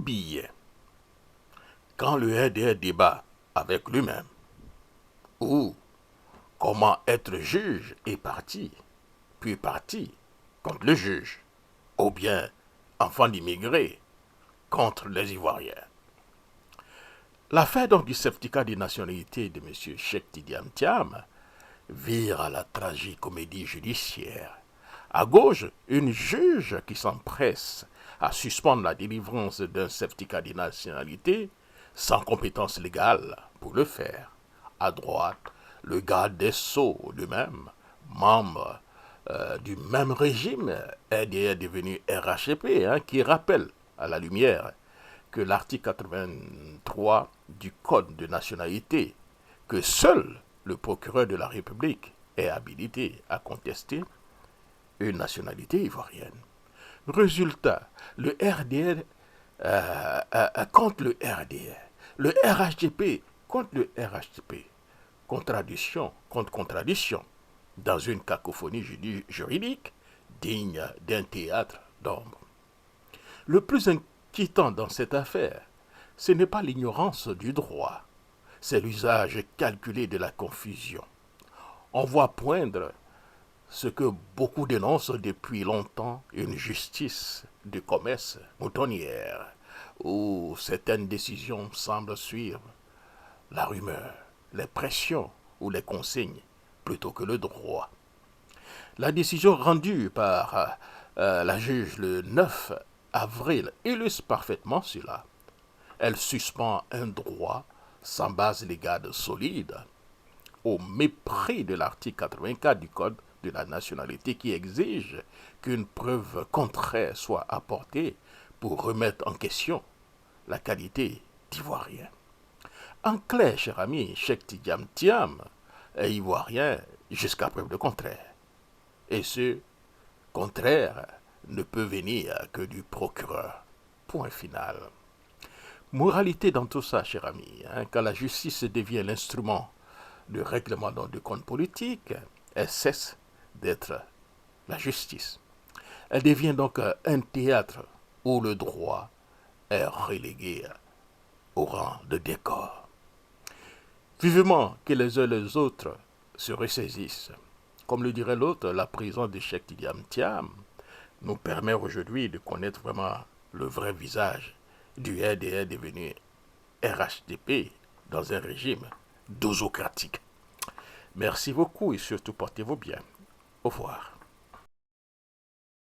billet. Quand le RDR débat avec lui-même, ou comment être juge et parti, puis parti contre le juge, ou bien enfant d'immigrés contre les Ivoiriens. L'affaire donc du certificat de nationalité de M. Cheikh Tidiane Thiam vire à la tragicomédie judiciaire. À gauche, une juge qui s'empresse à suspendre la délivrance d'un certificat de nationalité sans compétence légale pour le faire. À droite, le garde des Sceaux lui-même, membre du même régime, RDR devenu RHCP, qui rappelle à la lumière que l'article 83 du Code de nationalité, que seul le procureur de la République est habilité à contester une nationalité ivoirienne. Résultat, le RDR contre le RDR, le RHDP contre le RHDP, contradiction contre contradiction, dans une cacophonie juridique digne d'un théâtre d'ombre. Le plus inquiétant dans cette affaire, ce n'est pas l'ignorance du droit, c'est l'usage calculé de la confusion. On voit poindre ce que beaucoup dénoncent depuis longtemps, une justice de commerce moutonnière, où certaines décisions semblent suivre la rumeur, les pressions ou les consignes, plutôt que le droit. La décision rendue par la juge le 9 avril illustre parfaitement cela. Elle suspend un droit sans base légale solide, au mépris de l'article 84 du Code de la nationalité qui exige qu'une preuve contraire soit apportée pour remettre en question la qualité d'ivoirien. En clair, cher ami, Cheikh Tidiane Thiam est ivoirien jusqu'à preuve de contraire. Et ce contraire ne peut venir que du procureur. Point final. Moralité dans tout ça, cher ami, quand la justice devient l'instrument de règlement de comptes politiques, elle cesse d'être la justice. Elle devient donc un théâtre où le droit est relégué au rang de décor. Vivement que les uns et les autres se ressaisissent. Comme le dirait l'autre, la prison de Cheikh Tidiane Thiam nous permet aujourd'hui de connaître vraiment le vrai visage du RDR devenu RHDP dans un régime dozocratique. Merci beaucoup et surtout portez-vous bien. Au revoir.